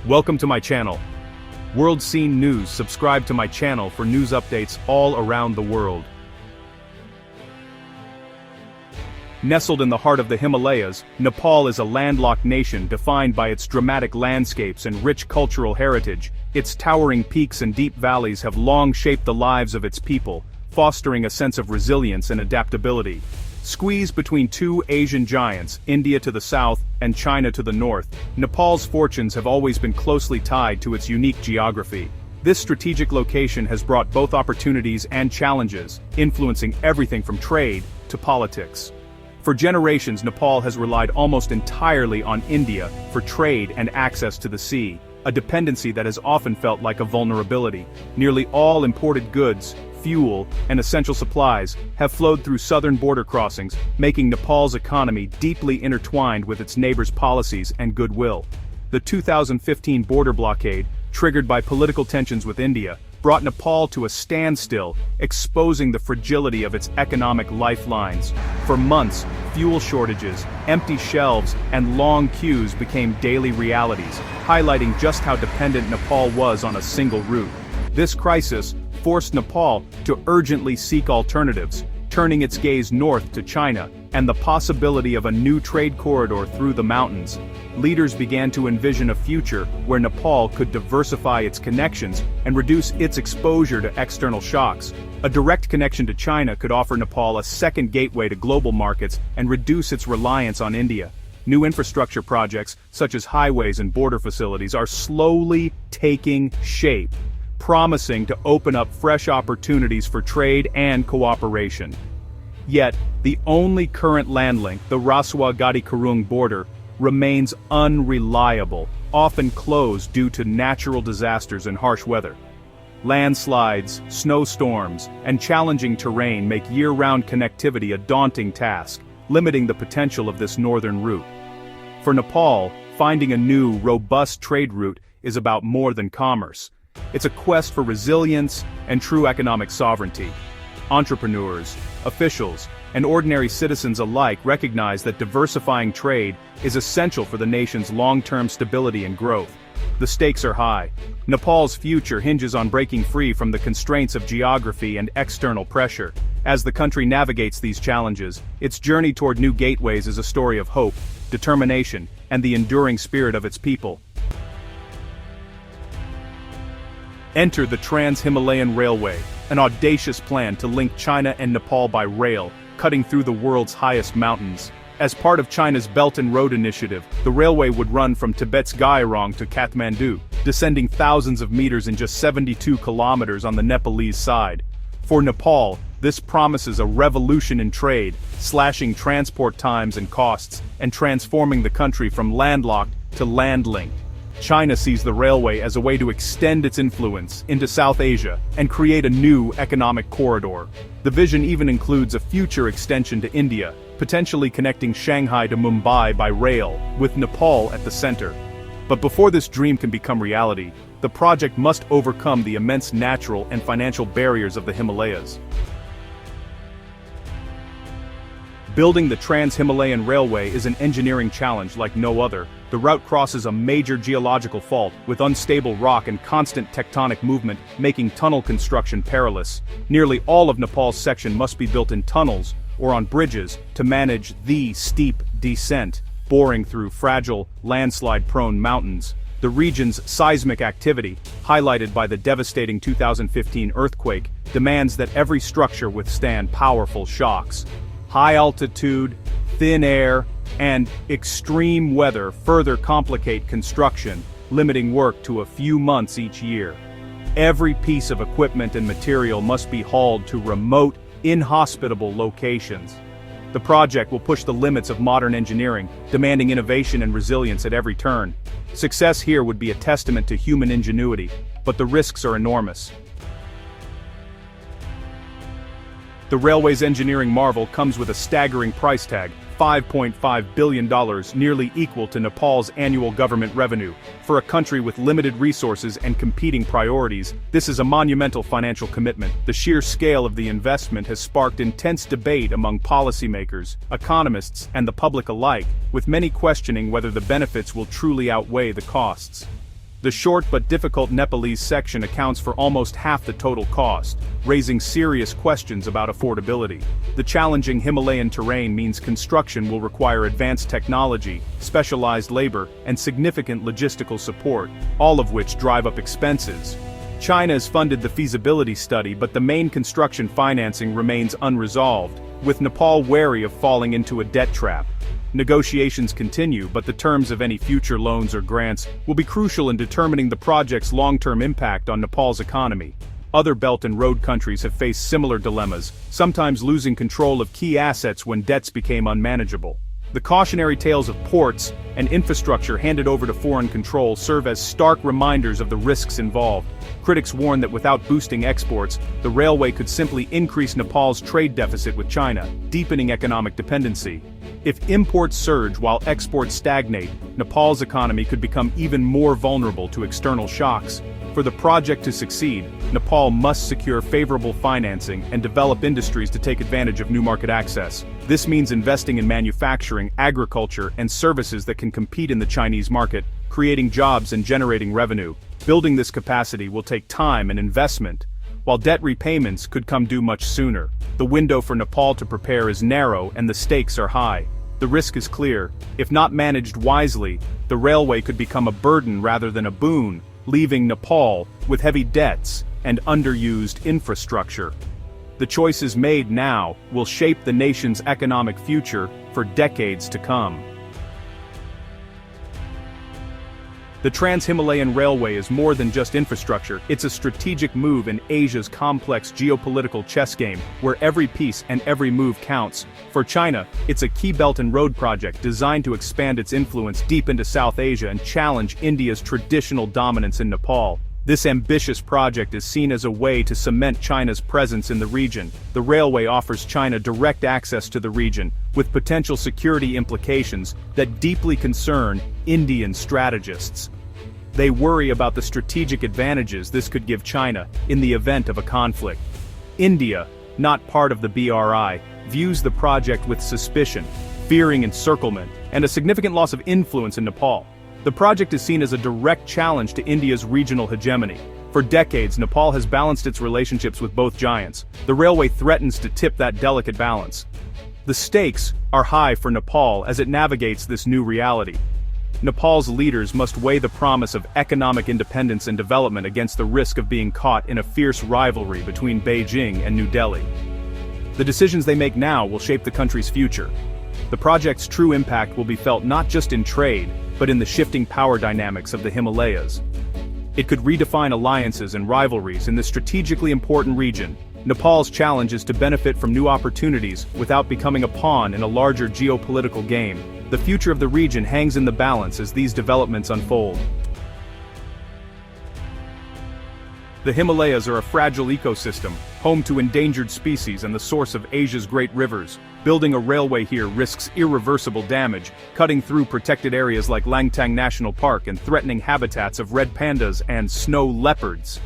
Welcome to my channel. World Scene News. Subscribe to my channel for news updates all around the world. Nestled in the heart of the Himalayas, Nepal is a landlocked nation defined by its dramatic landscapes and rich cultural heritage. Its towering peaks and deep valleys have long shaped the lives of its people, fostering a sense of resilience and adaptability. Squeezed between two Asian giants, India to the south and China to the north, Nepal's fortunes have always been closely tied to its unique geography. This strategic location has brought both opportunities and challenges, influencing everything from trade to politics. For generations, Nepal has relied almost entirely on India for trade and access to the sea, a dependency that has often felt like a vulnerability. Nearly all imported goods, fuel, and essential supplies have flowed through southern border crossings, making Nepal's economy deeply intertwined with its neighbors' policies and goodwill. The 2015 border blockade, triggered by political tensions with India, brought Nepal to a standstill, exposing the fragility of its economic lifelines. For months, fuel shortages, empty shelves, and long queues became daily realities, highlighting just how dependent Nepal was on a single route. This crisis forced Nepal to urgently seek alternatives, turning its gaze north to China and the possibility of a new trade corridor through the mountains. Leaders began to envision a future where Nepal could diversify its connections and reduce its exposure to external shocks. A direct connection to China could offer Nepal a second gateway to global markets and reduce its reliance on India. New infrastructure projects, such as highways and border facilities, are slowly taking shape, promising to open up fresh opportunities for trade and cooperation. Yet, the only current land link, the Rasuwa-Gadi-Kurung border, remains unreliable, often closed due to natural disasters and harsh weather. Landslides, snowstorms, and challenging terrain make year-round connectivity a daunting task, limiting the potential of this northern route. For Nepal, finding a new, robust trade route is about more than commerce. It's a quest for resilience and true economic sovereignty. Entrepreneurs, officials, and ordinary citizens alike recognize that diversifying trade is essential for the nation's long-term stability and growth. The stakes are high. Nepal's future hinges on breaking free from the constraints of geography and external pressure. As the country navigates these challenges, its journey toward new gateways is a story of hope, determination, and the enduring spirit of its people. Enter the Trans-Himalayan Railway, an audacious plan to link China and Nepal by rail, cutting through the world's highest mountains. As part of China's Belt and Road Initiative, the railway would run from Tibet's Gairong to Kathmandu, descending thousands of meters in just 72 kilometers on the Nepalese side. For Nepal, this promises a revolution in trade, slashing transport times and costs, and transforming the country from landlocked to land-linked. China sees the railway as a way to extend its influence into South Asia and create a new economic corridor. The vision even includes a future extension to India, potentially connecting Shanghai to Mumbai by rail, with Nepal at the center. But before this dream can become reality, the project must overcome the immense natural and financial barriers of the Himalayas. Building the Trans-Himalayan Railway is an engineering challenge like no other. The route crosses a major geological fault, with unstable rock and constant tectonic movement, making tunnel construction perilous. Nearly all of Nepal's section must be built in tunnels or on bridges to manage the steep descent, boring through fragile, landslide-prone mountains. The region's seismic activity, highlighted by the devastating 2015 earthquake, demands that every structure withstand powerful shocks. High altitude, thin air, and extreme weather further complicate construction, limiting work to a few months each year. Every piece of equipment and material must be hauled to remote, inhospitable locations. The project will push the limits of modern engineering, demanding innovation and resilience at every turn. Success here would be a testament to human ingenuity, but the risks are enormous. The railway's engineering marvel comes with a staggering price tag, $5.5 billion, nearly equal to Nepal's annual government revenue. For a country with limited resources and competing priorities, this is a monumental financial commitment. The sheer scale of the investment has sparked intense debate among policymakers, economists, and the public alike, with many questioning whether the benefits will truly outweigh the costs. The short but difficult Nepalese section accounts for almost half the total cost, raising serious questions about affordability. The challenging Himalayan terrain means construction will require advanced technology, specialized labor, and significant logistical support, all of which drive up expenses. China has funded the feasibility study, but the main construction financing remains unresolved, with Nepal wary of falling into a debt trap. Negotiations continue, but the terms of any future loans or grants will be crucial in determining the project's long-term impact on Nepal's economy. Other Belt and Road countries have faced similar dilemmas, sometimes losing control of key assets when debts became unmanageable. The cautionary tales of ports and infrastructure handed over to foreign control serve as stark reminders of the risks involved. Critics warn that without boosting exports, the railway could simply increase Nepal's trade deficit with China, deepening economic dependency. If imports surge while exports stagnate, Nepal's economy could become even more vulnerable to external shocks. For the project to succeed, Nepal must secure favorable financing and develop industries to take advantage of new market access. This means investing in manufacturing, agriculture, and services that can compete in the Chinese market, creating jobs and generating revenue. Building this capacity will take time and investment, while debt repayments could come due much sooner. The window for Nepal to prepare is narrow and the stakes are high. The risk is clear. If not managed wisely, the railway could become a burden rather than a boon, leaving Nepal with heavy debts and underused infrastructure. The choices made now will shape the nation's economic future for decades to come. The Trans-Himalayan Railway is more than just infrastructure, it's a strategic move in Asia's complex geopolitical chess game, where every piece and every move counts. For China, it's a key Belt and Road project designed to expand its influence deep into South Asia and challenge India's traditional dominance in Nepal. This ambitious project is seen as a way to cement China's presence in the region. The railway offers China direct access to the region, with potential security implications that deeply concern Indian strategists. They worry about the strategic advantages this could give China in the event of a conflict. India, not part of the BRI, views the project with suspicion, fearing encirclement, and a significant loss of influence in Nepal. The project is seen as a direct challenge to India's regional hegemony. For decades, Nepal has balanced its relationships with both giants. The railway threatens to tip that delicate balance. The stakes are high for Nepal as it navigates this new reality. Nepal's leaders must weigh the promise of economic independence and development against the risk of being caught in a fierce rivalry between Beijing and New Delhi. The decisions they make now will shape the country's future. The project's true impact will be felt not just in trade, but in the shifting power dynamics of the Himalayas. It could redefine alliances and rivalries in this strategically important region. Nepal's challenge is to benefit from new opportunities without becoming a pawn in a larger geopolitical game. The future of the region hangs in the balance as these developments unfold. The Himalayas are a fragile ecosystem, home to endangered species and the source of Asia's great rivers. Building a railway here risks irreversible damage, cutting through protected areas like Langtang National Park and threatening habitats of red pandas and snow leopards.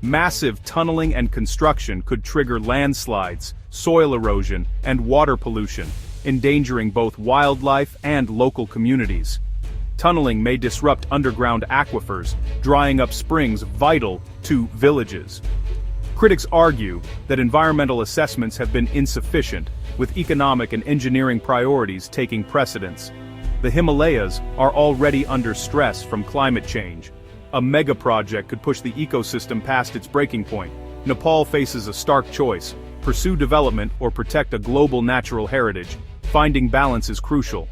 Massive tunneling and construction could trigger landslides, soil erosion, and water pollution, endangering both wildlife and local communities. Tunneling may disrupt underground aquifers, drying up springs vital to villages. Critics argue that environmental assessments have been insufficient, with economic and engineering priorities taking precedence. The Himalayas are already under stress from climate change. A mega-project could push the ecosystem past its breaking point. Nepal faces a stark choice: pursue development or protect a global natural heritage. Finding balance is crucial.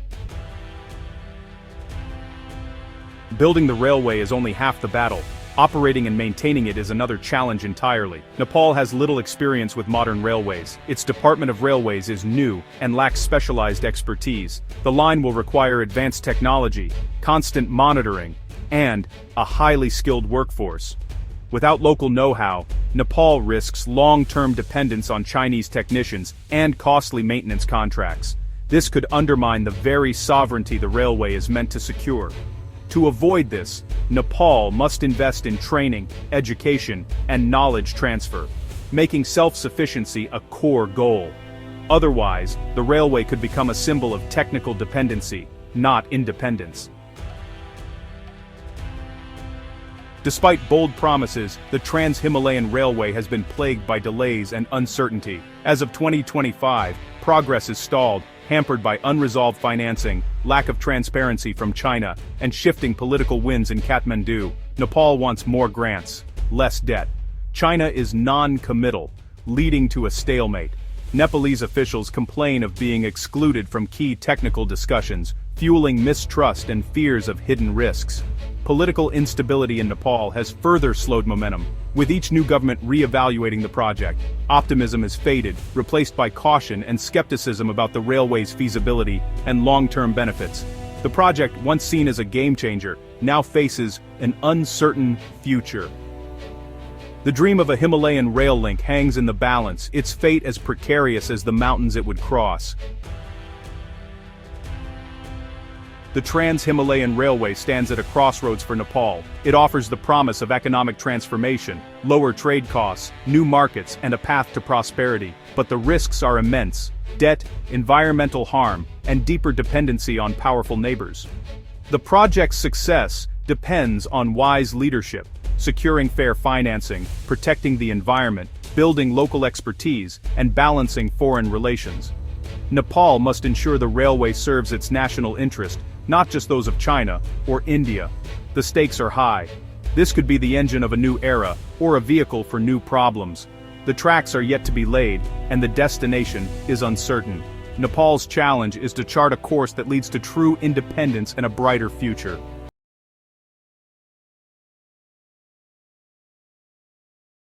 Building the railway is only half the battle. Operating and maintaining it is another challenge entirely. Nepal has little experience with modern railways. Its Department of Railways is new and lacks specialized expertise. The line will require advanced technology, constant monitoring, and a highly skilled workforce. Without local know-how, Nepal risks long-term dependence on Chinese technicians and costly maintenance contracts. This could undermine the very sovereignty the railway is meant to secure. To avoid this, Nepal must invest in training, education, and knowledge transfer, making self-sufficiency a core goal. Otherwise, the railway could become a symbol of technical dependency, not independence. Despite bold promises, the Trans-Himalayan Railway has been plagued by delays and uncertainty. As of 2025, progress is stalled, hampered by unresolved financing, lack of transparency from China, and shifting political winds in Kathmandu. Nepal wants more grants, less debt. China is non-committal, leading to a stalemate. Nepalese officials complain of being excluded from key technical discussions, fueling mistrust and fears of hidden risks. Political instability in Nepal has further slowed momentum. With each new government re-evaluating the project, optimism has faded, replaced by caution and skepticism about the railway's feasibility and long-term benefits. The project, once seen as a game-changer, now faces an uncertain future. The dream of a Himalayan rail link hangs in the balance, its fate as precarious as the mountains it would cross. The Trans-Himalayan Railway stands at a crossroads for Nepal. It offers the promise of economic transformation, lower trade costs, new markets, and a path to prosperity. But the risks are immense: debt, environmental harm, and deeper dependency on powerful neighbors. The project's success depends on wise leadership, securing fair financing, protecting the environment, building local expertise, and balancing foreign relations. Nepal must ensure the railway serves its national interest, not just those of China or India. The stakes are high. This could be the engine of a new era, or a vehicle for new problems. The tracks are yet to be laid, and the destination is uncertain. Nepal's challenge is to chart a course that leads to true independence and a brighter future.